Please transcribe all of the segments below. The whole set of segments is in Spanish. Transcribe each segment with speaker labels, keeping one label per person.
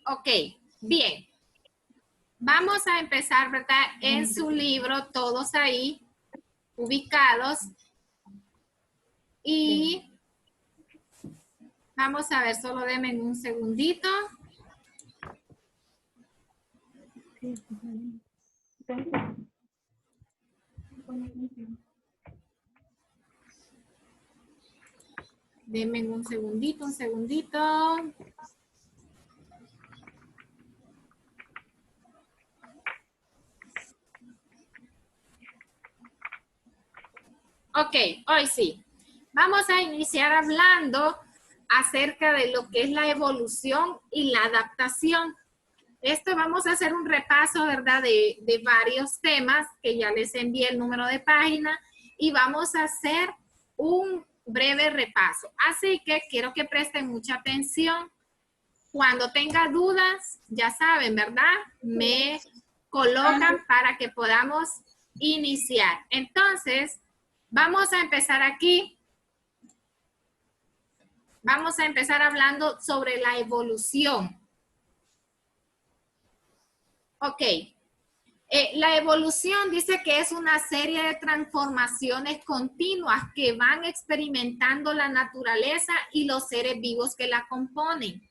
Speaker 1: Ok, bien. Vamos a empezar, ¿verdad? En su libro, todos ahí ubicados. Y vamos a ver, solo denme un segundito. Denme un segundito, un segundito. Ok, hoy sí. Vamos a iniciar hablando acerca de lo que es la evolución y la adaptación. Esto vamos a hacer un repaso, ¿verdad? De varios temas que ya les envié el número de página y vamos a hacer un breve repaso. Así que quiero que presten mucha atención. Cuando tenga dudas, ya saben, ¿verdad? Me colocan para que podamos iniciar. Entonces, vamos a empezar aquí. Vamos a empezar hablando sobre la evolución. Ok. La evolución dice que es una serie de transformaciones continuas que van experimentando la naturaleza y los seres vivos que la componen.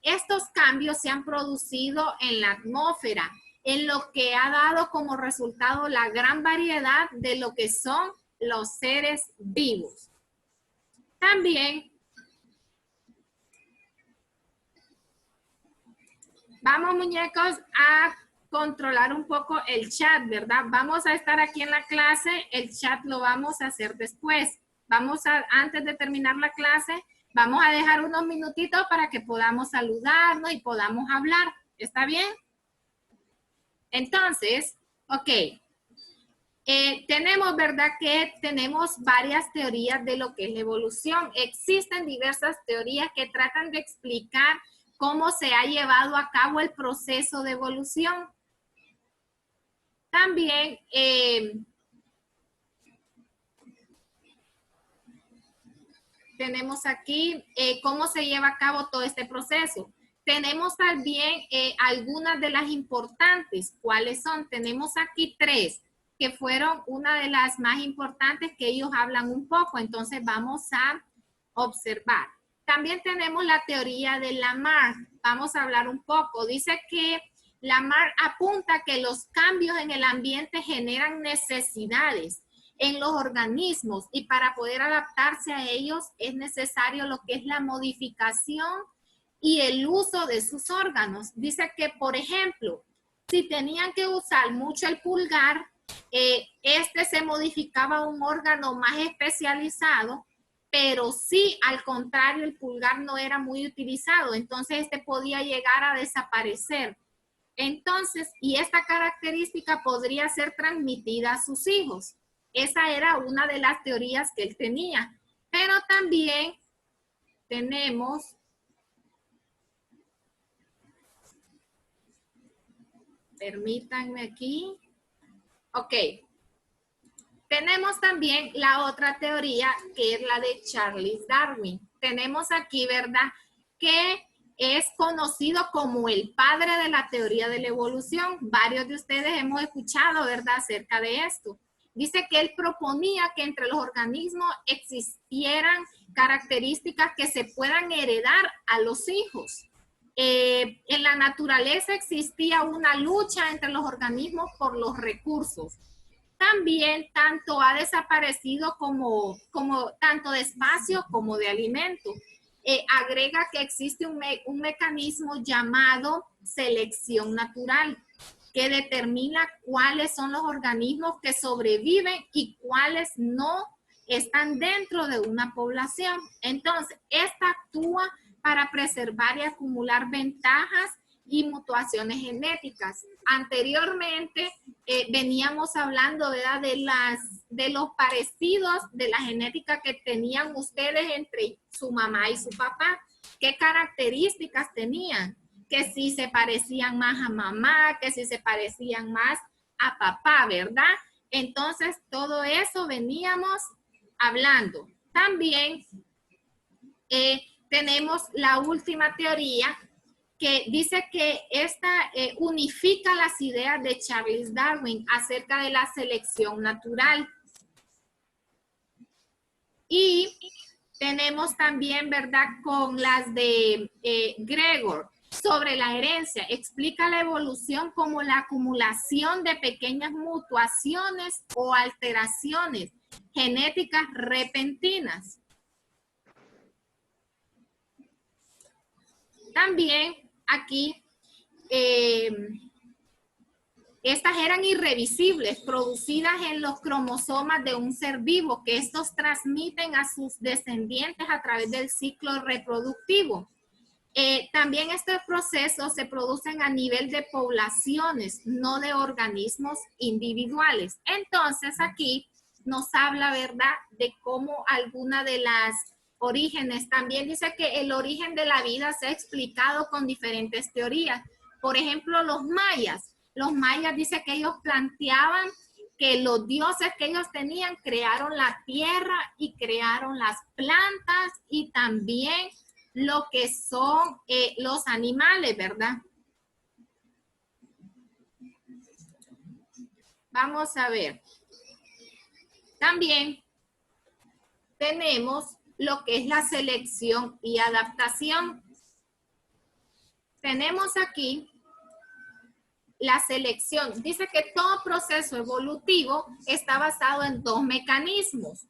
Speaker 1: Estos cambios se han producido en la atmósfera, en lo que ha dado como resultado la gran variedad de lo que son los seres vivos. También vamos, muñecos, a controlar un poco el chat, ¿verdad? Vamos a estar aquí en la clase, el chat lo vamos a hacer después. Antes de terminar la clase, vamos a dejar unos minutitos para que podamos saludarnos y podamos hablar. ¿Está bien? Entonces, ok. Tenemos, ¿verdad? Que tenemos varias teorías de lo que es la evolución. Existen diversas teorías que tratan de explicar cómo se ha llevado a cabo el proceso de evolución. También tenemos aquí cómo se lleva a cabo todo este proceso. Tenemos también algunas de las importantes. ¿Cuáles son? Tenemos aquí tres, que fueron una de las más importantes que ellos hablan un poco. Entonces vamos a observar. También tenemos la teoría de Lamarck. Vamos a hablar un poco. Dice que Lamarck apunta que los cambios en el ambiente generan necesidades en los organismos y para poder adaptarse a ellos es necesario lo que es la modificación y el uso de sus órganos. Dice que, por ejemplo, si tenían que usar mucho el pulgar, este se modificaba a un órgano más especializado, pero sí, al contrario, el pulgar no era muy utilizado, entonces este podía llegar a desaparecer. Entonces, y esta característica podría ser transmitida a sus hijos. Esa era una de las teorías que él tenía. Pero también tenemos permítanme aquí. Ok. Tenemos también la otra teoría que es la de Charles Darwin. Tenemos aquí, ¿verdad? Que es conocido como el padre de la teoría de la evolución. Varios de ustedes hemos escuchado, ¿verdad?, acerca de esto. Dice que él proponía que entre los organismos existieran características que se puedan heredar a los hijos. En la naturaleza existía una lucha entre los organismos por los recursos. También tanto ha desaparecido como tanto de espacio como de alimento. Agrega que existe un mecanismo llamado selección natural que determina cuáles son los organismos que sobreviven y cuáles no están dentro de una población. Entonces, esta actúa para preservar y acumular ventajas y mutuaciones genéticas. Anteriormente veníamos hablando, ¿verdad?, de los parecidos de la genética que tenían ustedes entre su mamá y su papá. ¿Qué características tenían? Que si se parecían más a mamá, que si se parecían más a papá, ¿verdad? Entonces, todo eso veníamos hablando. También tenemos la última teoría, que dice que esta unifica las ideas de Charles Darwin acerca de la selección natural. Y tenemos también, ¿verdad?, con las de Gregor sobre la herencia. Explica la evolución como la acumulación de pequeñas mutuaciones o alteraciones genéticas repentinas. También aquí, estas eran irreversibles, producidas en los cromosomas de un ser vivo, que estos transmiten a sus descendientes a través del ciclo reproductivo. También estos procesos se producen a nivel de poblaciones, no de organismos individuales. Entonces aquí nos habla, ¿verdad?, de cómo alguna de las orígenes. También dice que el origen de la vida se ha explicado con diferentes teorías. Por ejemplo, los mayas. Los mayas dice que ellos planteaban que los dioses que ellos tenían crearon la tierra y crearon las plantas y también lo que son los animales, ¿verdad? Vamos a ver. También tenemos lo que es la selección y adaptación. Tenemos aquí la selección. Dice que todo proceso evolutivo está basado en dos mecanismos.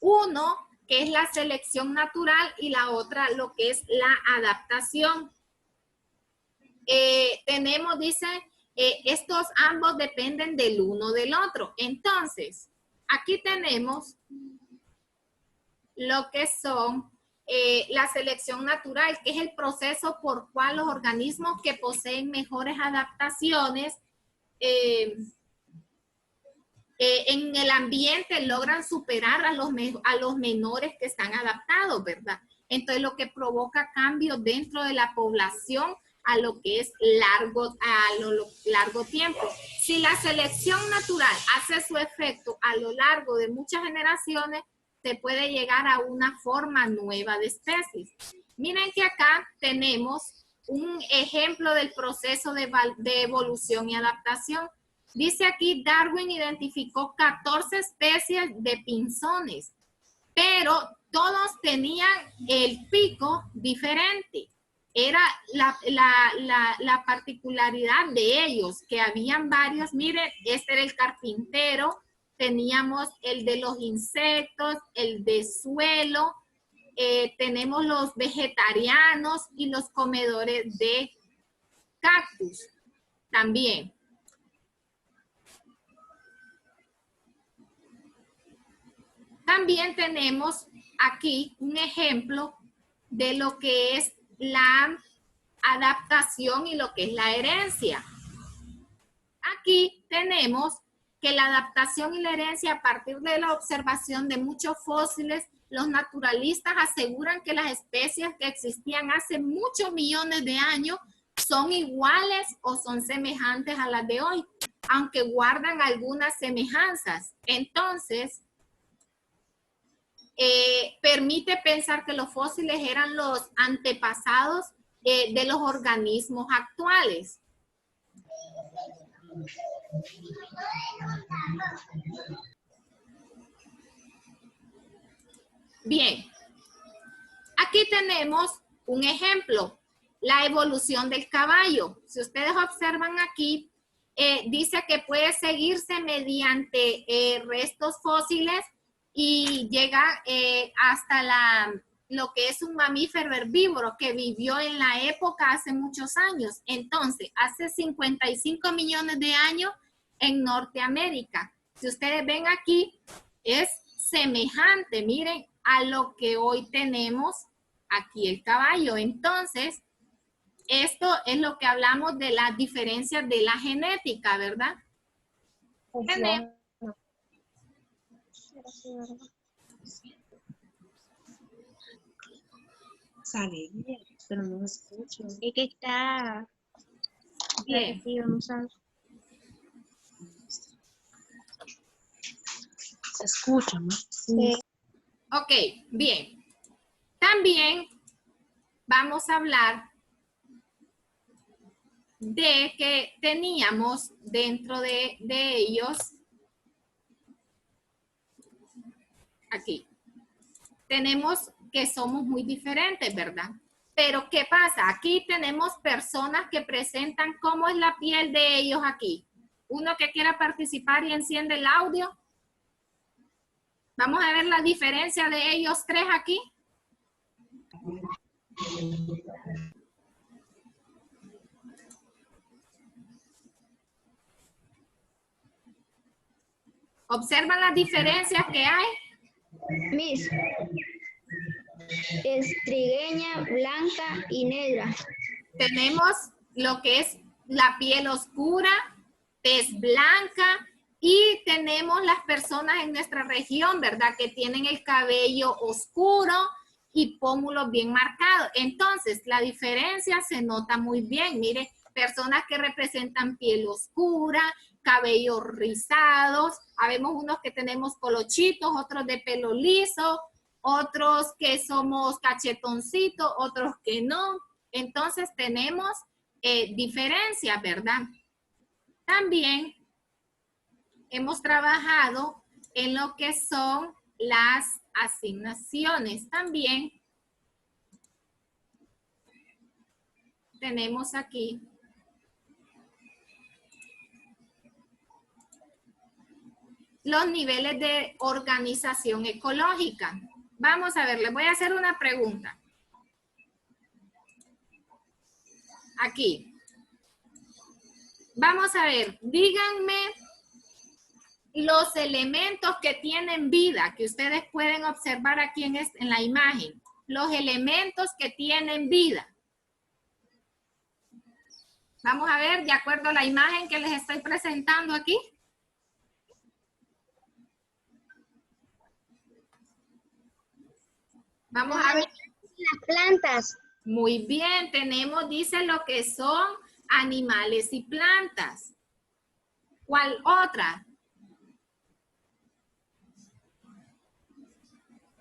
Speaker 1: Uno, que es la selección natural, y la otra, lo que es la adaptación. Tenemos, dice, estos ambos dependen del uno del otro. Entonces, aquí tenemos lo que son la selección natural, que es el proceso por cual los organismos que poseen mejores adaptaciones en el ambiente logran superar a los menores que están adaptados, ¿verdad? Entonces, lo que provoca cambios dentro de la población a lo que es largo tiempo. Si la selección natural hace su efecto a lo largo de muchas generaciones, se puede llegar a una forma nueva de especies. Miren que acá tenemos un ejemplo del proceso de evolución y adaptación. Dice aquí, Darwin identificó 14 especies de pinzones, pero todos tenían el pico diferente. Era la particularidad de ellos, que habían varios. Miren, este era el carpintero, teníamos el de los insectos, el de suelo, tenemos los vegetarianos y los comedores de cactus también. También tenemos aquí un ejemplo de lo que es la adaptación y lo que es la herencia. Aquí tenemos que la adaptación y la herencia, a partir de la observación de muchos fósiles, los naturalistas aseguran que las especies que existían hace muchos millones de años son iguales o son semejantes a las de hoy, aunque guardan algunas semejanzas. Entonces, permite pensar que los fósiles eran los antepasados de los organismos actuales. Bien, aquí tenemos un ejemplo, la evolución del caballo. Si ustedes observan aquí, dice que puede seguirse mediante restos fósiles y llega hasta lo que es un mamífero herbívoro que vivió en la época hace muchos años. Entonces, hace 55 millones de años en Norteamérica. Si ustedes ven aquí, es semejante, miren, a lo que hoy tenemos aquí el caballo. Entonces, esto es lo que hablamos de las diferencias de la genética, ¿verdad?
Speaker 2: Sale bien, pero no me escucho.
Speaker 3: Es que está
Speaker 1: bien.
Speaker 2: Se escucha, ¿no?
Speaker 3: Sí.
Speaker 1: Ok, bien. También vamos a hablar de que teníamos dentro de ellos, aquí, tenemos que somos muy diferentes, ¿verdad? Pero ¿qué pasa? Aquí tenemos personas que presentan cómo es la piel de ellos aquí. Uno que quiera participar y enciende el audio. Vamos a ver la diferencia de ellos tres aquí. ¿Observan las diferencias que hay?
Speaker 3: Miss, es trigueña, blanca y negra.
Speaker 1: Tenemos lo que es la piel oscura, tez blanca, y tenemos las personas en nuestra región, ¿verdad? Que tienen el cabello oscuro y pómulos bien marcados. Entonces, la diferencia se nota muy bien. Mire, personas que representan piel oscura, cabellos rizados, habemos unos que tenemos colochitos, otros de pelo liso, otros que somos cachetoncitos, otros que no. Entonces tenemos diferencias, ¿verdad? También hemos trabajado en lo que son las asignaciones. También tenemos aquí los niveles de organización ecológica. Vamos a ver, les voy a hacer una pregunta. Aquí. Vamos a ver, díganme los elementos que tienen vida, que ustedes pueden observar aquí en la imagen. Los elementos que tienen vida. Vamos a ver, de acuerdo a la imagen que les estoy presentando aquí. Vamos a ver.
Speaker 3: Las plantas.
Speaker 1: Muy bien, tenemos, dice lo que son animales y plantas. ¿Cuál otra?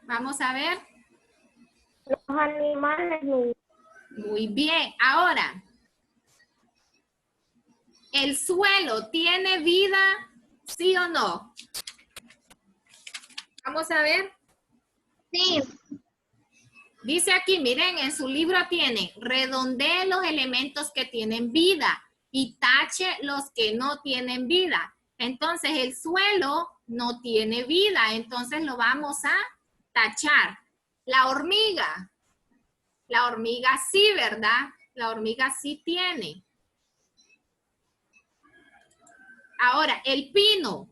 Speaker 1: Vamos a ver.
Speaker 3: Los animales.
Speaker 1: Muy bien, ahora, ¿el suelo tiene vida, sí o no? Vamos a ver.
Speaker 3: Sí.
Speaker 1: Dice aquí, miren, en su libro tiene, redondee los elementos que tienen vida y tache los que no tienen vida. Entonces, el suelo no tiene vida, entonces lo vamos a tachar. La hormiga sí, ¿verdad? La hormiga sí tiene. Ahora, el pino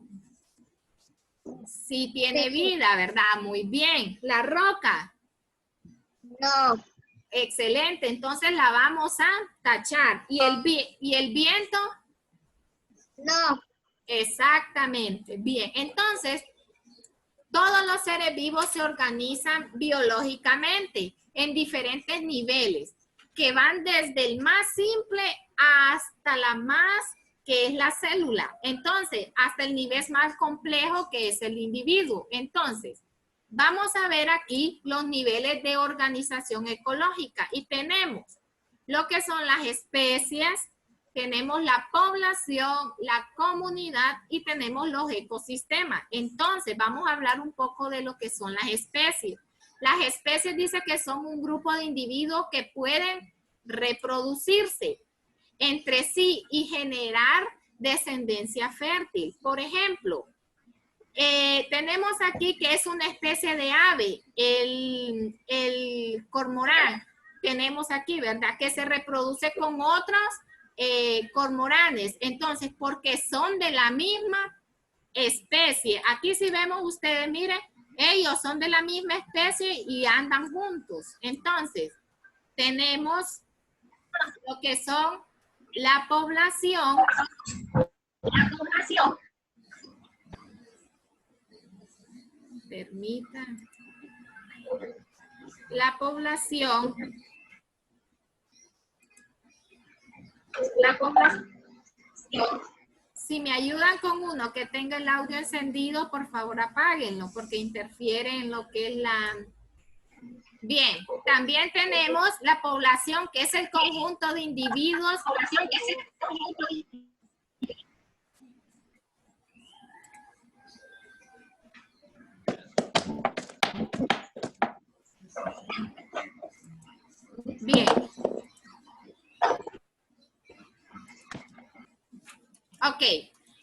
Speaker 1: sí tiene vida, ¿verdad? Muy bien. La roca.
Speaker 3: No.
Speaker 1: Excelente, entonces la vamos a tachar. ¿Y el viento?
Speaker 3: No.
Speaker 1: Exactamente, bien. Entonces, todos los seres vivos se organizan biológicamente en diferentes niveles, que van desde el más simple hasta la más, que es la célula. Entonces, hasta el nivel más complejo, que es el individuo. Entonces, vamos a ver aquí los niveles de organización ecológica y tenemos lo que son las especies, tenemos la población, la comunidad y tenemos los ecosistemas. Entonces, vamos a hablar un poco de lo que son las especies. Las especies dice que son un grupo de individuos que pueden reproducirse entre sí y generar descendencia fértil. Por ejemplo, tenemos aquí que es una especie de ave, el cormorán. Tenemos aquí, ¿verdad? Que se reproduce con otros cormoranes. Entonces, porque son de la misma especie. Aquí si vemos ustedes, miren, ellos son de la misma especie y andan juntos. Entonces, tenemos lo que son la población. Permitan. La población. Si me ayudan con uno que tenga el audio encendido, por favor apáguenlo, porque interfiere en lo que es Bien, también tenemos la población, que es el conjunto de individuos. Bien. Ok,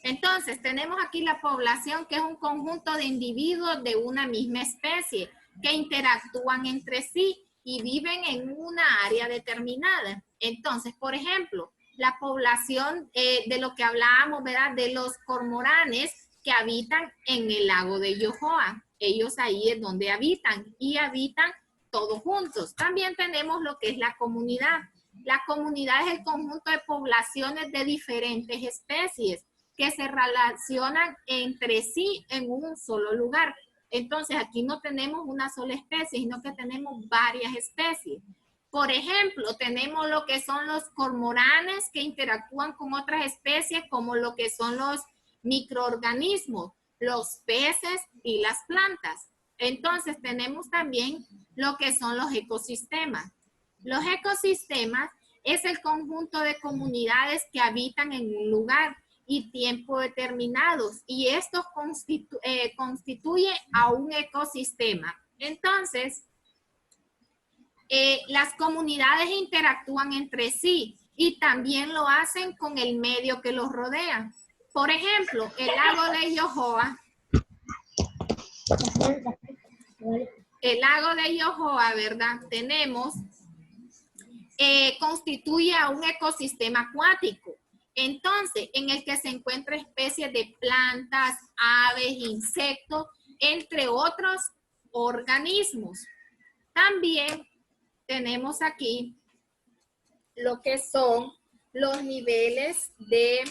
Speaker 1: entonces tenemos aquí la población, que es un conjunto de individuos de una misma especie que interactúan entre sí y viven en una área determinada. Entonces, por ejemplo, la población de lo que hablábamos, ¿verdad? De los cormoranes que habitan en el lago de Yohoa. Ellos ahí es donde habitan y habitan todos juntos. También tenemos lo que es la comunidad. La comunidad es el conjunto de poblaciones de diferentes especies que se relacionan entre sí en un solo lugar. Entonces, aquí no tenemos una sola especie, sino que tenemos varias especies. Por ejemplo, tenemos lo que son los cormoranes que interactúan con otras especies, como lo que son los microorganismos, los peces y las plantas. Entonces, tenemos también lo que son los ecosistemas. Los ecosistemas es el conjunto de comunidades que habitan en un lugar y tiempo determinados, y esto constituye a un ecosistema. Entonces, las comunidades interactúan entre sí y también lo hacen con el medio que los rodea. Por ejemplo, el lago de Yohoa. El lago de Yohoa, ¿verdad? Tenemos, constituye a un ecosistema acuático. Entonces, en el que se encuentran especies de plantas, aves, insectos, entre otros organismos. También tenemos aquí lo que son los niveles de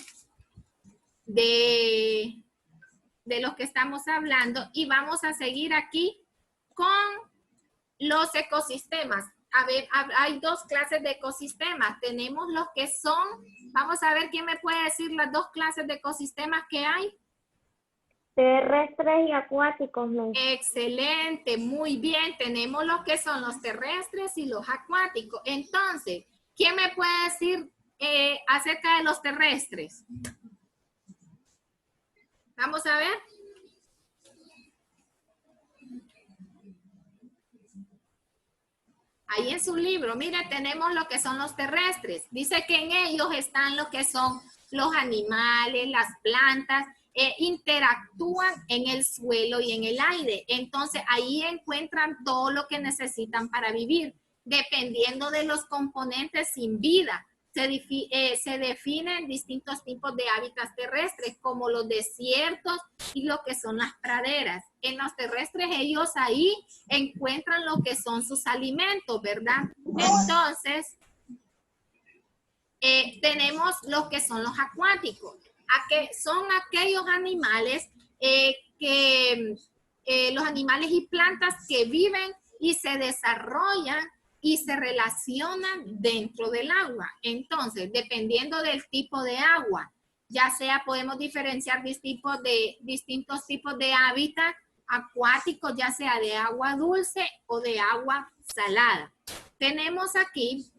Speaker 1: los que estamos hablando, y vamos a seguir aquí con los ecosistemas. A ver, hay dos clases de ecosistemas. Tenemos los que son, vamos a ver quién me puede decir las dos clases de ecosistemas que hay.
Speaker 3: Terrestres y acuáticos, ¿no?
Speaker 1: Excelente, muy bien. Tenemos los que son los terrestres y los acuáticos. Entonces, ¿quién me puede decir acerca de los terrestres? Vamos a ver. Ahí en su libro, mire, tenemos lo que son los terrestres. Dice que en ellos están lo que son los animales, las plantas, interactúan en el suelo y en el aire. Entonces, ahí encuentran todo lo que necesitan para vivir, dependiendo de los componentes sin vida. Se definen distintos tipos de hábitats terrestres, como los desiertos y lo que son las praderas. En los terrestres ellos ahí encuentran lo que son sus alimentos, ¿verdad? Entonces, tenemos lo que son los acuáticos. Son aquellos animales los animales y plantas que viven y se desarrollan y se relacionan dentro del agua. Entonces, dependiendo del tipo de agua, ya sea podemos diferenciar distintos tipos de hábitat acuáticos, ya sea de agua dulce o de agua salada. Tenemos aquí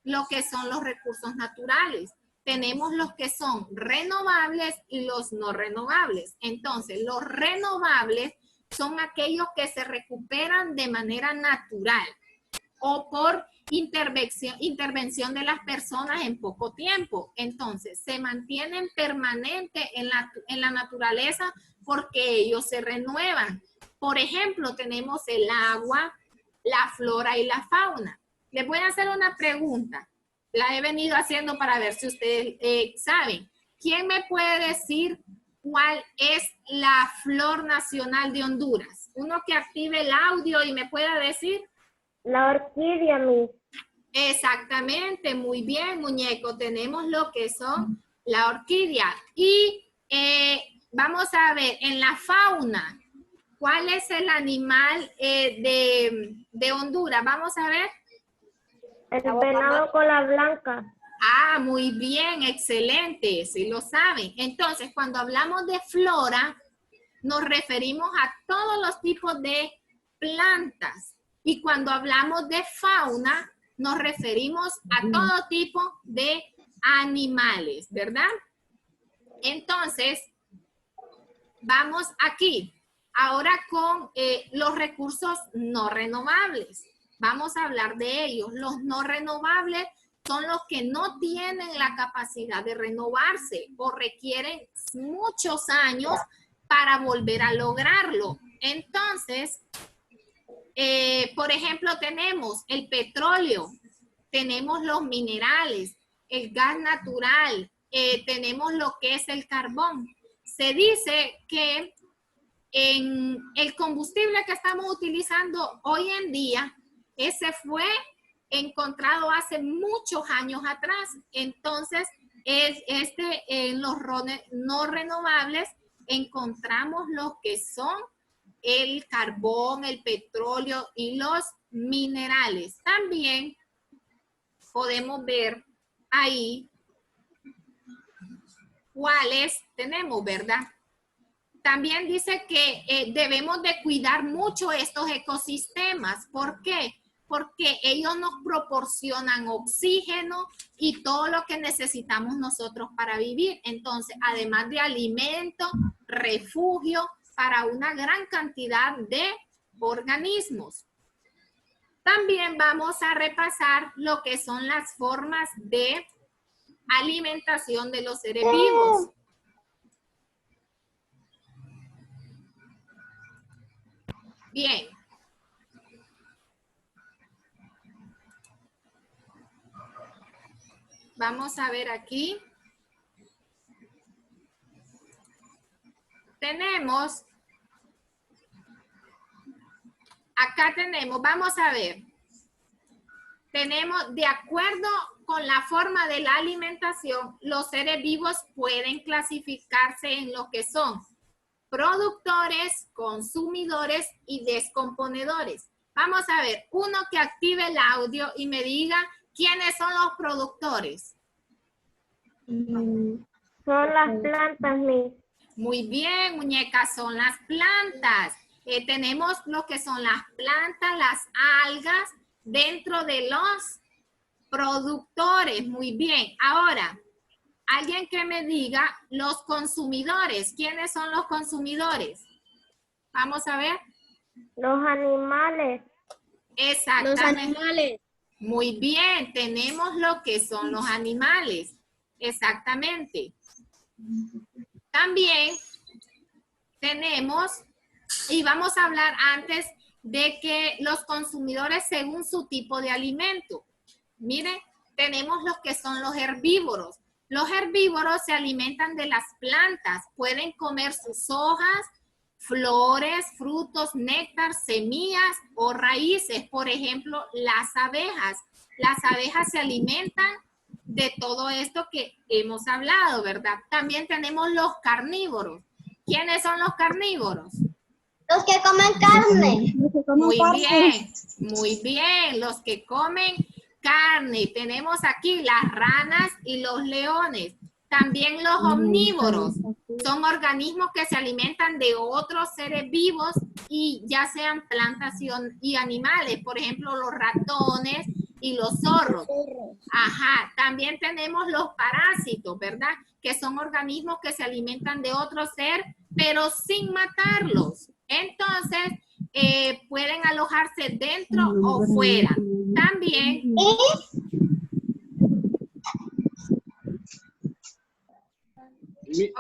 Speaker 1: lo que son los recursos naturales. Tenemos los que son renovables y los no renovables. Entonces, los renovables son aquellos que se recuperan de manera natural o por intervención de las personas en poco tiempo. Entonces, se mantienen permanentes en la naturaleza porque ellos se renuevan. Por ejemplo, tenemos el agua, la flora y la fauna. Les voy a hacer una pregunta. La he venido haciendo para ver si ustedes saben. ¿Quién me puede decir cuál es la flor nacional de Honduras? Uno que active el audio y me pueda decir.
Speaker 3: La orquídea, Miss.
Speaker 1: Exactamente, muy bien, muñeco. Tenemos lo que son la orquídea. Y vamos a ver, en la fauna, ¿cuál es el animal de Honduras? Vamos a ver.
Speaker 3: El venado cola blanca.
Speaker 1: Ah, muy bien, excelente, sí lo saben. Entonces, cuando hablamos de flora, nos referimos a todos los tipos de plantas Y cuando hablamos de fauna, nos referimos a todo tipo de animales, ¿verdad? Entonces, vamos aquí. Ahora con los recursos no renovables. Vamos a hablar de ellos. Los no renovables son los que no tienen la capacidad de renovarse o requieren muchos años para volver a lograrlo. Entonces, por ejemplo, tenemos el petróleo, tenemos los minerales, el gas natural, tenemos lo que es el carbón. Se dice que en el combustible que estamos utilizando hoy en día, ese fue encontrado hace muchos años atrás. Entonces, en los no renovables encontramos lo que son el carbón, el petróleo y los minerales. También podemos ver ahí cuáles tenemos, ¿verdad? También dice que debemos de cuidar mucho estos ecosistemas. ¿Por qué? Porque ellos nos proporcionan oxígeno y todo lo que necesitamos nosotros para vivir. Entonces, además de alimento, refugio para una gran cantidad de organismos. También vamos a repasar lo que son las formas de alimentación de los seres vivos. Bien. Vamos a ver aquí. Acá tenemos, vamos a ver. Tenemos, de acuerdo con la forma de la alimentación, los seres vivos pueden clasificarse en lo que son productores, consumidores y descomponedores. Vamos a ver, uno que active el audio y me diga quiénes son los productores.
Speaker 3: Son las plantas, Miss.
Speaker 1: Muy bien, muñecas, son las plantas. Tenemos lo que son las plantas, las algas, dentro de los productores. Muy bien. Ahora, alguien que me diga los consumidores. ¿Quiénes son los consumidores? Vamos a ver.
Speaker 3: Los animales.
Speaker 1: Exactamente.
Speaker 4: Los animales.
Speaker 1: Muy bien, tenemos lo que son los animales. Exactamente. También tenemos, y vamos a hablar antes de que los consumidores según su tipo de alimento. Miren, tenemos los que son los herbívoros. Los herbívoros se alimentan de las plantas, pueden comer sus hojas, flores, frutos, néctar, semillas o raíces. Por ejemplo, las abejas. Las abejas se alimentan de todo esto que hemos hablado, ¿verdad? También tenemos los carnívoros. ¿Quiénes son los carnívoros?
Speaker 4: Los que comen carne.
Speaker 1: Muy bien, muy bien. Los que comen carne. Tenemos aquí las ranas y los leones. También los omnívoros. Son organismos que se alimentan de otros seres vivos y ya sean plantas y animales. Por ejemplo, los ratones y los zorros. Ajá. También tenemos los parásitos, ¿verdad? Que son organismos que se alimentan de otro ser, pero sin matarlos. Entonces, pueden alojarse dentro o fuera. También.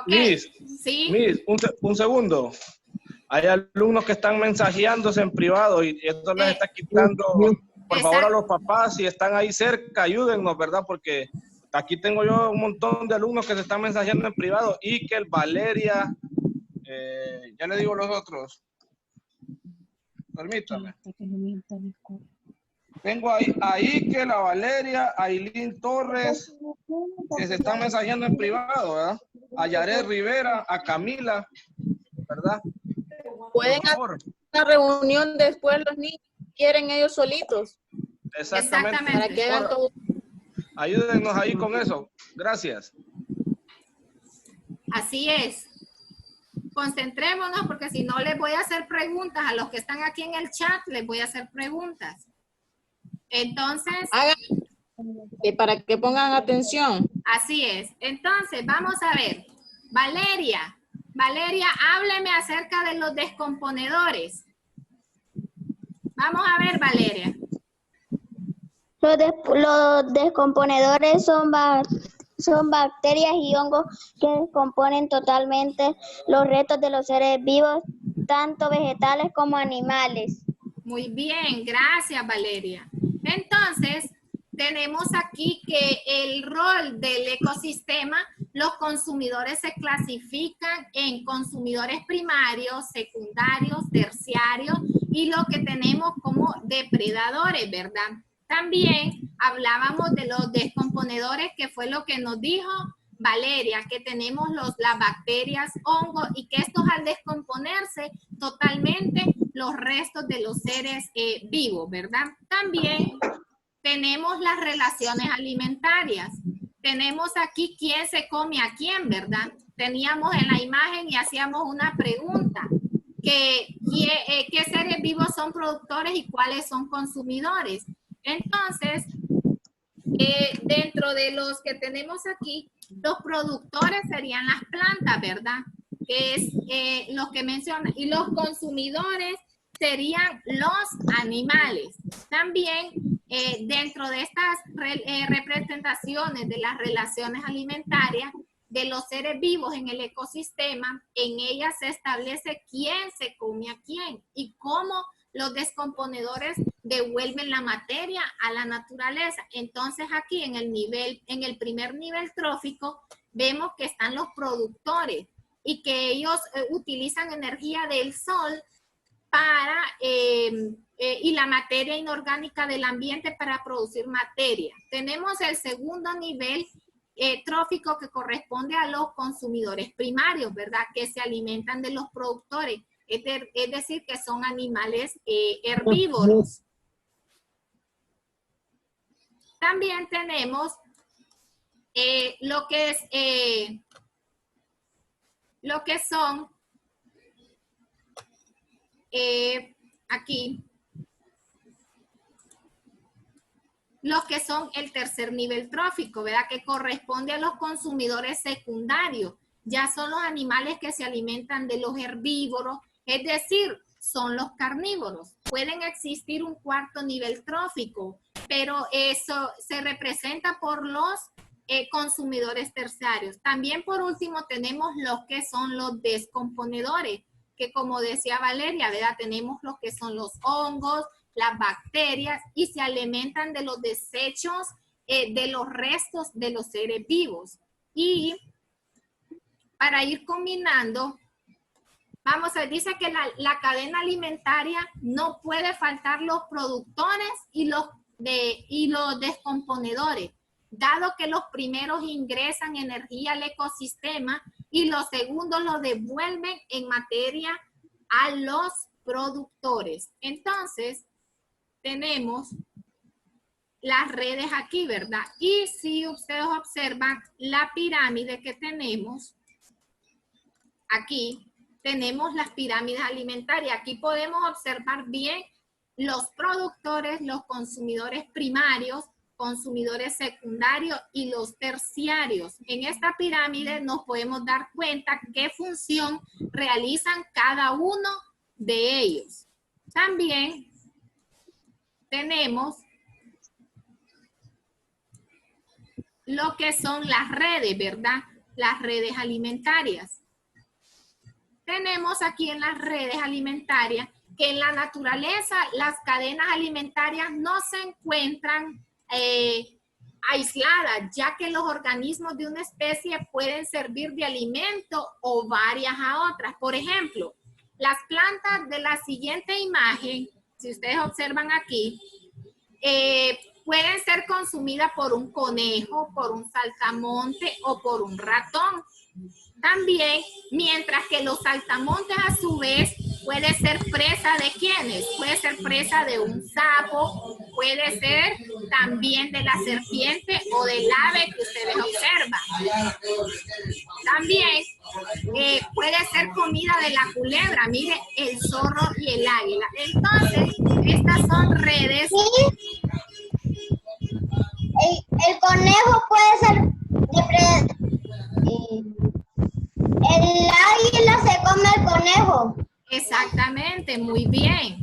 Speaker 1: Okay. ¿Sí?
Speaker 5: Miss, un segundo. Hay alumnos que están mensajeándose en privado y esto les está quitando. Por favor, a los papás, si están ahí cerca, ayúdennos, ¿verdad? Porque aquí tengo yo un montón de alumnos que se están mensajeando en privado. Ikel, Valeria, ya le digo los otros. Permítame. Tengo ahí a Ikel, a Valeria, a Ailín Torres, que se están mensajeando en privado, ¿verdad? A Yaret Rivera, a Camila, ¿verdad?
Speaker 6: Pueden hacer una reunión después los niños, quieren ellos solitos.
Speaker 5: Exactamente.
Speaker 6: Para que hagan todo.
Speaker 5: Ayúdennos ahí con eso. Gracias.
Speaker 1: Así es. concentrémonos porque si no les voy a hacer preguntas a los que están aquí en el chat, les voy a hacer preguntas. Entonces,
Speaker 6: para que pongan atención.
Speaker 1: así es. Entonces, vamos a ver. Valeria, hábleme acerca de los descomponedores. Vamos a ver, Valeria.
Speaker 4: Los descomponedores son bacterias y hongos que descomponen totalmente los restos de los seres vivos, tanto vegetales como animales.
Speaker 1: Muy bien, gracias, Valeria. Entonces, tenemos aquí que el rol del ecosistema, los consumidores se clasifican en consumidores primarios, secundarios, terciarios y lo que tenemos como depredadores, ¿verdad? También hablábamos de los descomponedores, que fue lo que nos dijo Valeria, que tenemos las bacterias, hongos y que estos al descomponerse totalmente los restos de los seres vivos, ¿verdad? También tenemos las relaciones alimentarias. Tenemos aquí quién se come a quién, ¿verdad? Teníamos en la imagen y hacíamos una pregunta, ¿qué seres vivos son productores y cuáles son consumidores? Entonces, dentro de los que tenemos aquí, los productores serían las plantas, ¿verdad? Que es lo que menciona. Y los consumidores serían los animales. También dentro de estas representaciones de las relaciones alimentarias de los seres vivos en el ecosistema, en ellas se establece quién se come a quién y cómo los descomponedores devuelven la materia a la naturaleza. Entonces aquí en el primer nivel trófico vemos que están los productores y que ellos utilizan energía del sol para y la materia inorgánica del ambiente para producir materia. Tenemos el segundo nivel trófico que corresponde a los consumidores primarios, ¿verdad? Que se alimentan de los productores. Es decir, que son animales herbívoros. También tenemos lo que son aquí, los que son el tercer nivel trófico, ¿verdad? Que corresponde a los consumidores secundarios. Ya son los animales que se alimentan de los herbívoros, es decir, son los carnívoros. Pueden existir un cuarto nivel trófico, pero eso se representa por los consumidores terciarios. También por último tenemos los que son los descomponedores, que como decía Valeria, ¿verdad? Tenemos los que son los hongos, las bacterias y se alimentan de los desechos de los restos de los seres vivos. Y para ir combinando, vamos a ver, dice que la cadena alimentaria no puede faltar los productores y los descomponedores, dado que los primeros ingresan energía al ecosistema y los segundos lo devuelven en materia a los productores. Entonces, tenemos las redes aquí, ¿verdad? Y si ustedes observan la pirámide que tenemos, aquí tenemos las pirámides alimentarias. Aquí podemos observar bien los productores, los consumidores primarios, consumidores secundarios y los terciarios. En esta pirámide nos podemos dar cuenta qué función realizan cada uno de ellos. También tenemos lo que son las redes, ¿verdad? Las redes alimentarias. Tenemos aquí en las redes alimentarias que en la naturaleza las cadenas alimentarias no se encuentran aisladas, ya que los organismos de una especie pueden servir de alimento o varias a otras. Por ejemplo, las plantas de la siguiente imagen, si ustedes observan aquí, pueden ser consumidas por un conejo, por un saltamonte o por un ratón. También, mientras que los saltamontes a su vez puede ser presa de ¿quiénes? Puede ser presa de un sapo, puede ser también de la serpiente o del ave que ustedes observan. También puede ser comida de la culebra, mire, el zorro y el águila. Entonces, estas son redes.
Speaker 4: El conejo puede ser el águila se come el conejo.
Speaker 1: Exactamente, muy bien.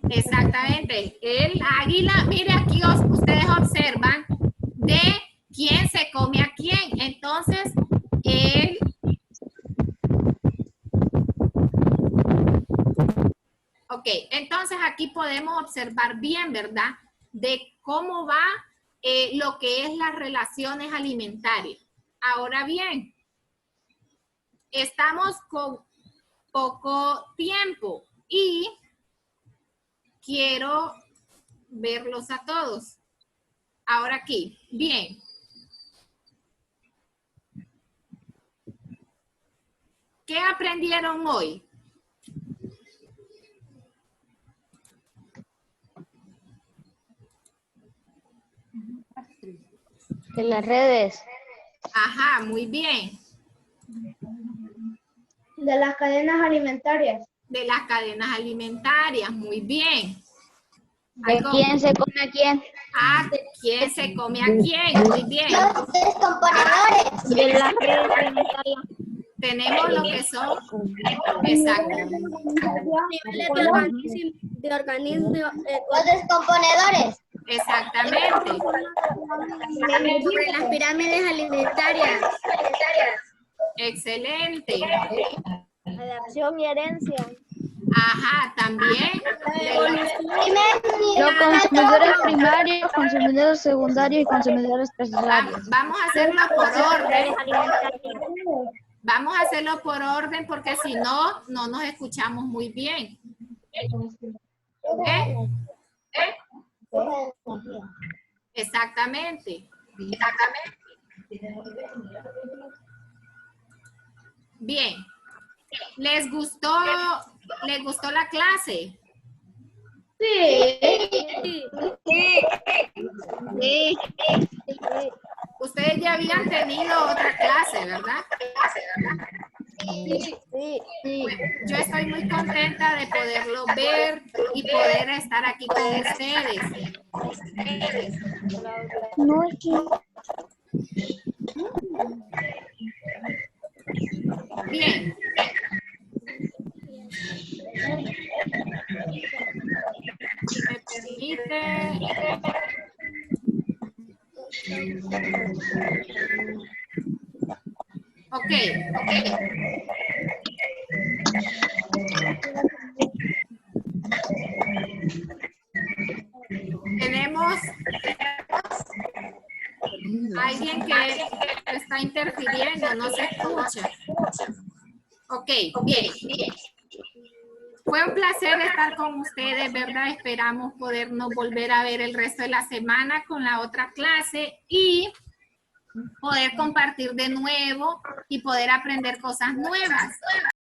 Speaker 1: Exactamente. El águila, mire aquí ustedes observan de quién se come a quién. Entonces, entonces aquí podemos observar bien, ¿verdad? De cómo va lo que es las relaciones alimentarias. Ahora bien, estamos con poco tiempo y quiero verlos a todos. Ahora aquí, bien. ¿Qué aprendieron hoy?
Speaker 4: De las redes.
Speaker 1: Ajá, muy bien.
Speaker 3: De las cadenas alimentarias.
Speaker 1: De las cadenas alimentarias, muy bien.
Speaker 4: ¿De quién se come a quién?
Speaker 1: Ah, ¿de quién se come a quién? Muy bien.
Speaker 4: Los descomponedores. De las redes alimentarias.
Speaker 1: Tenemos lo que son, exacto.
Speaker 3: De organismo.
Speaker 4: Los descomponedores.
Speaker 1: Exactamente.
Speaker 3: Sobre las pirámides alimentarias.
Speaker 1: Excelente.
Speaker 4: Adaptación y herencia.
Speaker 1: Ajá, también.
Speaker 7: Los consumidores primarios, consumidores secundarios y consumidores terciarios.
Speaker 1: Vamos a hacerlo por orden. Vamos a hacerlo por orden porque si no, no nos escuchamos muy bien. Exactamente. Bien. ¿Les gustó la clase?
Speaker 3: Sí.
Speaker 1: Ustedes ya habían tenido otra clase, ¿verdad?
Speaker 4: Sí.
Speaker 1: Bueno, yo estoy muy contenta de poderlo ver y poder estar aquí con ustedes.
Speaker 4: No es que...
Speaker 1: Bien. Si me permite. Ok. Tenemos alguien que está interfiriendo, no se escucha. Ok, bien. Fue un placer estar con ustedes, ¿verdad? Esperamos podernos volver a ver el resto de la semana con la otra clase y poder compartir de nuevo y poder aprender cosas nuevas.